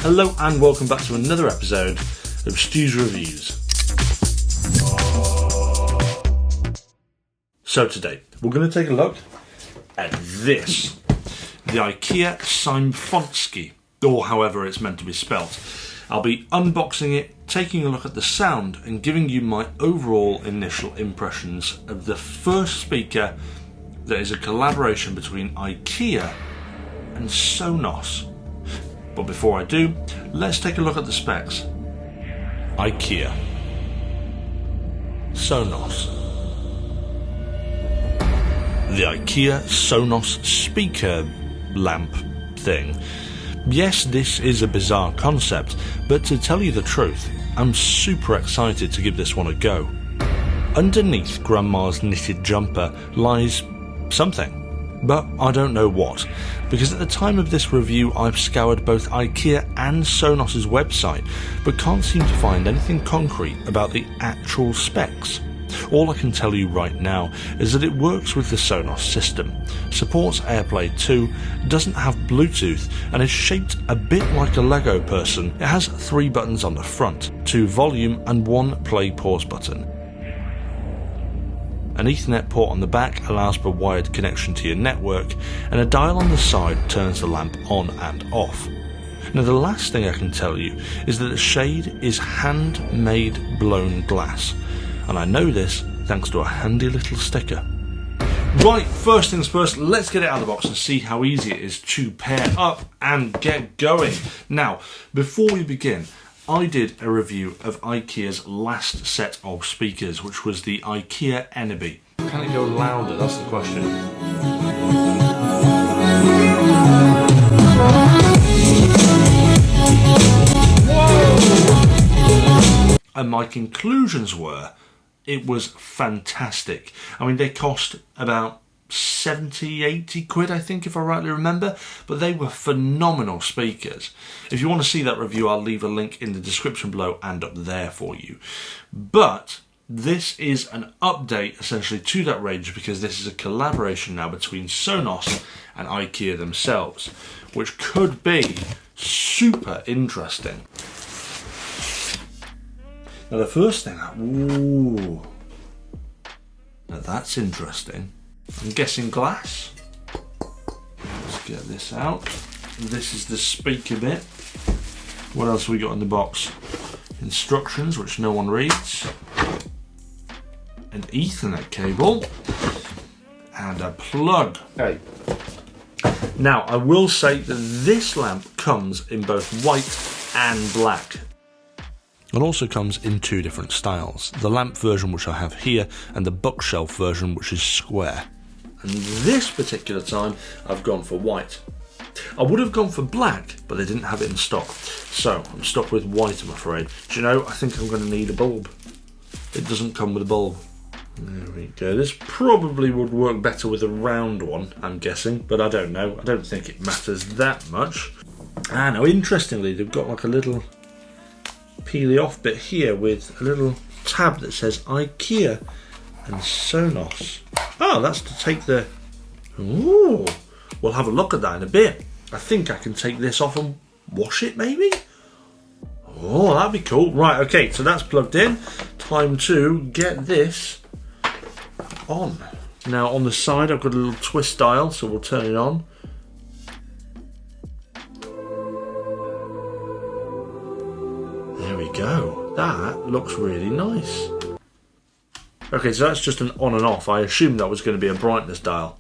Hello and welcome back to another episode of Stu's Reviews. So today we're going to take a look at this, the IKEA Symfonisk, or however it's meant to be spelt. I'll be unboxing it, taking a look at the sound and giving you my overall initial impressions of the first speaker that is a collaboration between IKEA and Sonos. But before I do, let's take a look at the specs. IKEA Sonos. The IKEA Sonos speaker lamp thing. Yes, this is a bizarre concept, but to tell you the truth, I'm super excited to give this one a go. Underneath Grandma's knitted jumper lies something. But I don't know what, because at the time of this review I've scoured both IKEA and Sonos' website, but can't seem to find anything concrete about the actual specs. All I can tell you right now is that it works with the Sonos system, supports AirPlay 2, doesn't have Bluetooth, and is shaped a bit like a Lego person. It has 3 buttons on the front, 2 volume and 1 play-pause button. An Ethernet port on the back allows for wired connection to your network, and a dial on the side turns the lamp on and off. Now the last thing I can tell you is that the shade is handmade blown glass, and I know this thanks to a handy little sticker. Right, first things first, let's get it out of the box and see how easy it is to pair up and get going. Now, before we begin, I did a review of IKEA's last set of speakers, which was the IKEA Eneby. Can it go louder? That's the question. Whoa! And my conclusions were, it was fantastic. I mean, they cost about 70, 80 quid, I think, if I rightly remember, but they were phenomenal speakers. If you want to see that review, I'll leave a link in the description below and up there for you. But this is an update essentially to that range, because this is a collaboration now between Sonos and IKEA themselves, which could be super interesting. Now the first thing, ooh, now that's interesting. I'm guessing glass. Let's get this out. This is the speaker bit. What else have we got in the box? Instructions, which no one reads. An Ethernet cable. And a plug. Okay. Now, I will say that this lamp comes in both white and black. It also comes in 2 different styles. The lamp version, which I have here, and the bookshelf version, which is square. And this particular time, I've gone for white. I would have gone for black, but they didn't have it in stock. So, I'm stuck with white, I'm afraid. Do you know, I think I'm going to need a bulb. It doesn't come with a bulb. There we go. This probably would work better with a round one, I'm guessing, but I don't know. I don't think it matters that much. And now, interestingly, they've got like a little peely off bit here with a little tab that says IKEA and Sonos. Oh, that's to take the... Ooh, we'll have a look at that in a bit. I think I can take this off and wash it, maybe? Oh, that'd be cool. Right, okay, so that's plugged in. Time to get this on. Now, on the side, I've got a little twist dial, so we'll turn it on. There we go. That looks really nice. Okay, so that's just an on and off. I assumed that was going to be a brightness dial.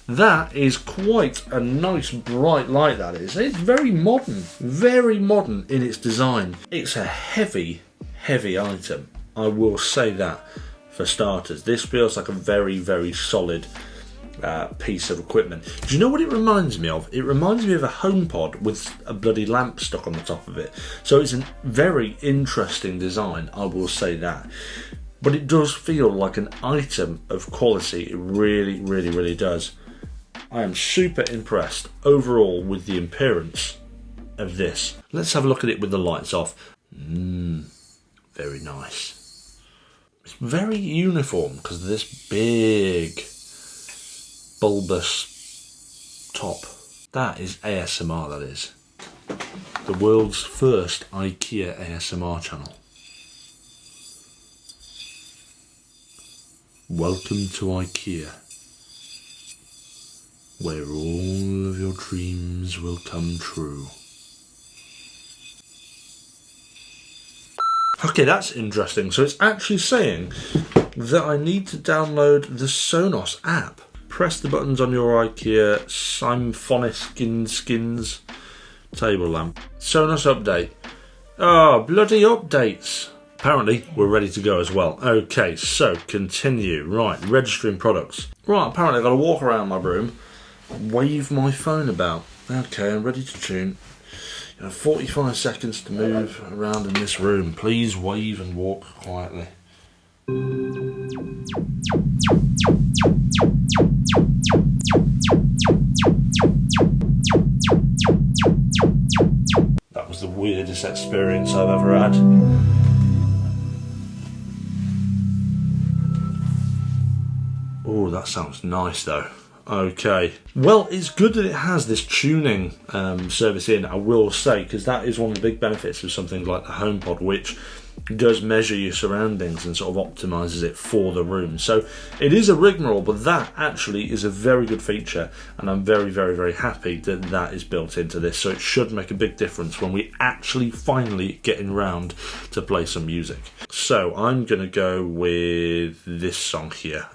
That is quite a nice bright light, that is. It's very modern in its design. It's a heavy, heavy item. I will say that for starters. This feels like a very, very solid piece of equipment. Do you know what it reminds me of? It reminds me of a HomePod with a bloody lamp stuck on the top of it. So it's a very interesting design, I will say that. But it does feel like an item of quality. It really, really, really does. I am super impressed overall with the appearance of this. Let's have a look at it with the lights off. Very nice. It's very uniform because of this big bulbous top. That is ASMR, that is. the world's first IKEA ASMR channel. Welcome to IKEA, where all of your dreams will come true. Okay, that's interesting. So it's actually saying that I need to download the Sonos app. Press the buttons on your IKEA Symfonisk table lamp. Sonos update. Oh, bloody updates. Apparently, we're ready to go as well. Okay, so continue. Right, registering products. Right, apparently I've got to walk around my room, wave my phone about. Okay, I'm ready to tune. You have 45 seconds to move around in this room. Please wave and walk quietly. That was the weirdest experience I've ever had. Oh, that sounds nice though. Okay. Well, it's good that it has this tuning service in, I will say, because that is one of the big benefits of something like the HomePod, which does measure your surroundings and sort of optimises it for the room. So it is a rigmarole, but that actually is a very good feature, and I'm very, very, very happy that that is built into this. So it should make a big difference when we actually finally getting round to play some music. So I'm going to go with this song here.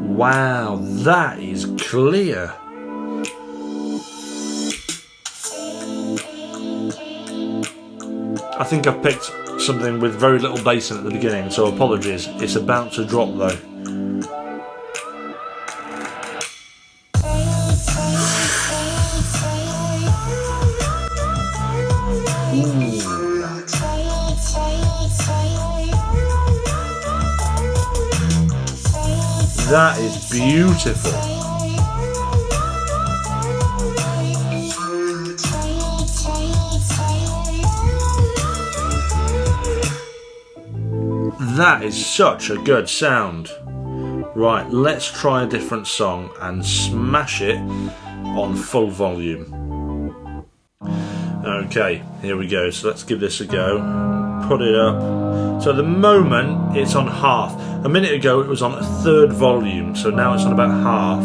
Wow, that is clear. I think I've picked something with very little bass in at the beginning, so apologies. It's about to drop though. That is beautiful. That is such a good sound. Right, let's try a different song and smash it on full volume. Okay, here we go. So let's give this a go. Put it up. So at the moment it's on half. A minute ago it was on a third volume, so now it's on about half.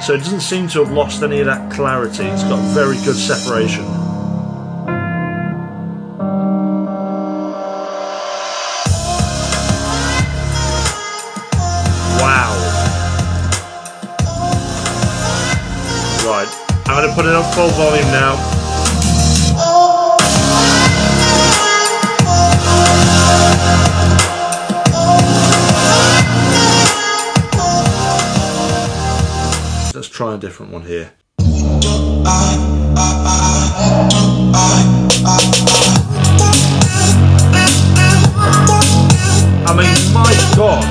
So it doesn't seem to have lost any of that clarity. It's got very good separation. Wow. Right, I'm going to put it on full volume now. Let's try a different one here. I mean, my God.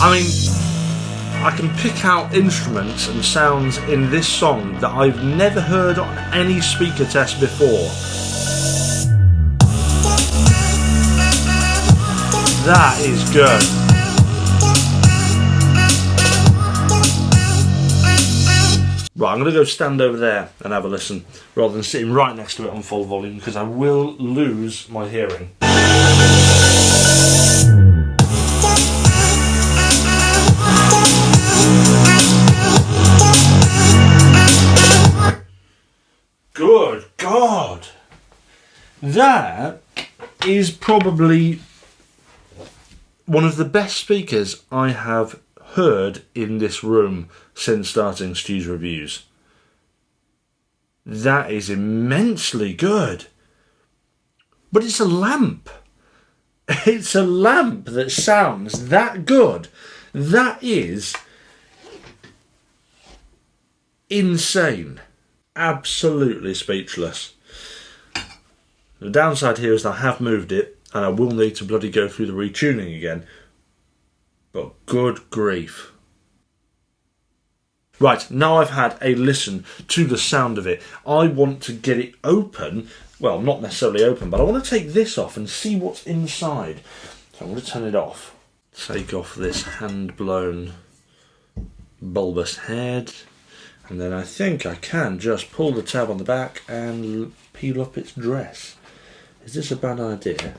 I mean, I can pick out instruments and sounds in this song that I've never heard on any speaker test before. That is good. Right, I'm going to go stand over there and have a listen, rather than sitting right next to it on full volume, because I will lose my hearing. Good God! That is probably one of the best speakers I have heard in this room since starting Stu's Reviews. That is immensely good. But it's a lamp. It's a lamp that sounds that good. That is insane. Absolutely speechless. The downside here is I have moved it and I will need to bloody go through the retuning again. But good grief. Right, now I've had a listen to the sound of it, I want to get it open. Well, not necessarily open, but I want to take this off and see what's inside. So I'm going to turn it off. Take off this hand-blown bulbous head. And then I think I can just pull the tab on the back and peel up its dress. Is this a bad idea?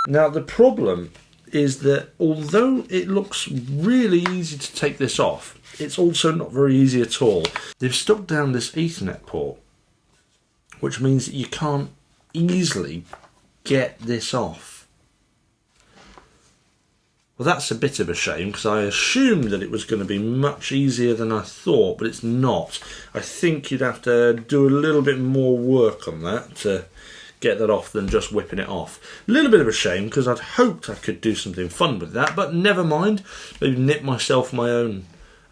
Now the problem is that although it looks really easy to take this off, it's also not very easy at all. They've stuck down this Ethernet port, which means that you can't easily get this off. Well, that's a bit of a shame, because I assumed that it was going to be much easier than I thought, but it's not. I think you'd have to do a little bit more work on that to get that off than just whipping it off. A little bit of a shame, because I'd hoped I could do something fun with that, but never mind. Maybe nip myself my own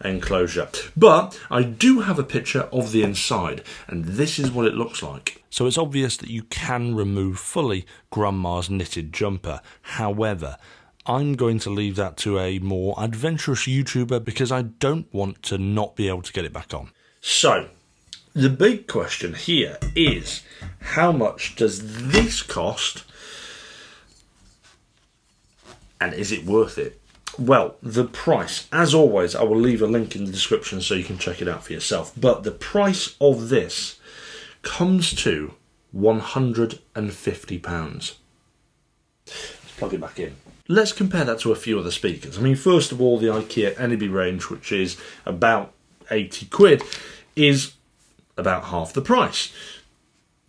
enclosure. But I do have a picture of the inside, and this is what it looks like. So it's obvious that you can remove fully Grandma's knitted jumper. However, I'm going to leave that to a more adventurous YouTuber because I don't want to not be able to get it back on. So, the big question here is, how much does this cost? And is it worth it? Well, the price, as always, I will leave a link in the description so you can check it out for yourself. But the price of this comes to £150. Let's plug it back in. Let's compare that to a few other speakers. I mean, first of all, the IKEA Eneby range, which is about 80 quid, is about half the price.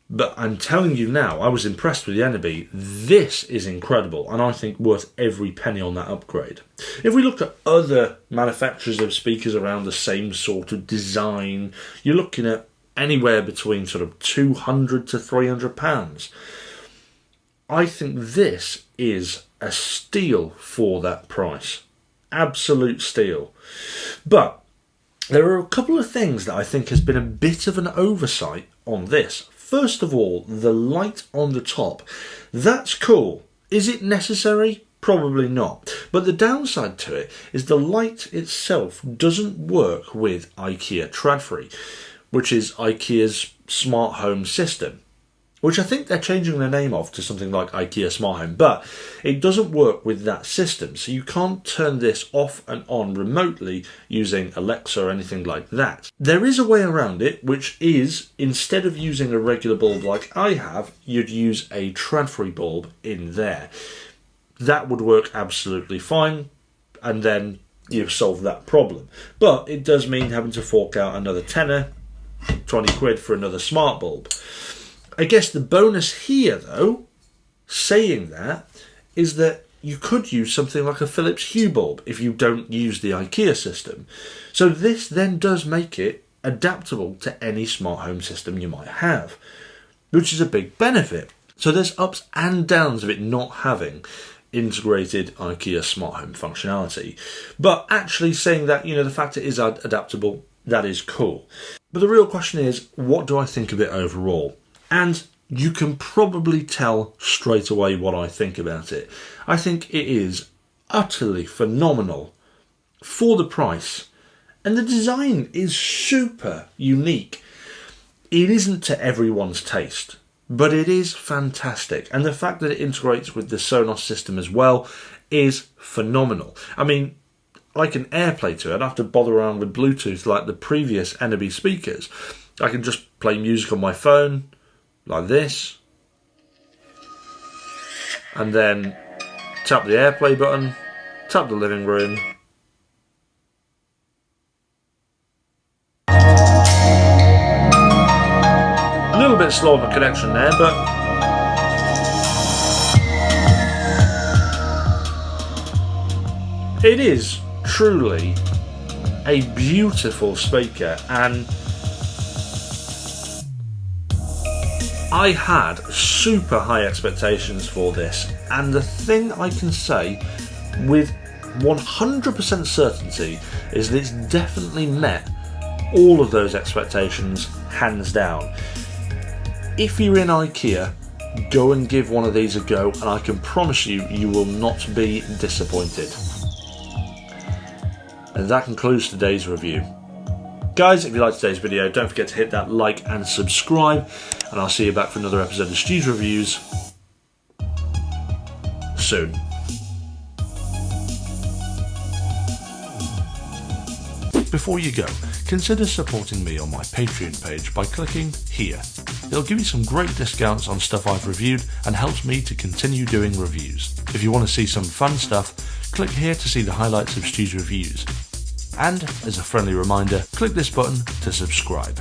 But I'm telling you now, I was impressed with the Eneby. This is incredible, and I think worth every penny on that upgrade. If we look at other manufacturers of speakers around the same sort of design, you're looking at anywhere between sort of £200 to £300. I think this is a steal for that price. Absolute steal. But there are a couple of things that I think has been a bit of an oversight on this. First of all, the light on the top. That's cool. Is it necessary? Probably not. But the downside to it is the light itself doesn't work with IKEA Tradfri, which is IKEA's smart home system, which I think they're changing the name of to something like IKEA Smart Home, but it doesn't work with that system, so you can't turn this off and on remotely using Alexa or anything like that. There is a way around it, which is, instead of using a regular bulb like I have, you'd use a Tradfri bulb in there. That would work absolutely fine, and then you've solved that problem. But it does mean having to fork out another tenner, 20 quid for another smart bulb. I guess the bonus here, though, saying that, is that you could use something like a Philips Hue bulb if you don't use the IKEA system. So this then does make it adaptable to any smart home system you might have, which is a big benefit. So there's ups and downs of it not having integrated IKEA smart home functionality. But actually saying that, the fact it is adaptable, that is cool. But the real question is, what do I think of it overall? And you can probably tell straight away what I think about it. I think it is utterly phenomenal for the price. And the design is super unique. It isn't to everyone's taste, but it is fantastic. And the fact that it integrates with the Sonos system as well is phenomenal. I mean, I can AirPlay to it. I don't have to bother around with Bluetooth like the previous Eneby speakers. I can just play music on my phone, like this, and then tap the AirPlay button, tap the living room, a little bit slow on the connection there, but it is truly a beautiful speaker. And I had super high expectations for this, and the thing I can say with 100% certainty is that it's definitely met all of those expectations hands down. If you're in IKEA, go and give one of these a go, and I can promise you, you will not be disappointed. And that concludes today's review. Guys, if you liked today's video, don't forget to hit that like and subscribe, and I'll see you back for another episode of Stu's Reviews soon. Before you go, consider supporting me on my Patreon page by clicking here. It'll give you some great discounts on stuff I've reviewed and helps me to continue doing reviews. If you want to see some fun stuff, click here to see the highlights of Stu's Reviews. And, as a friendly reminder, click this button to subscribe.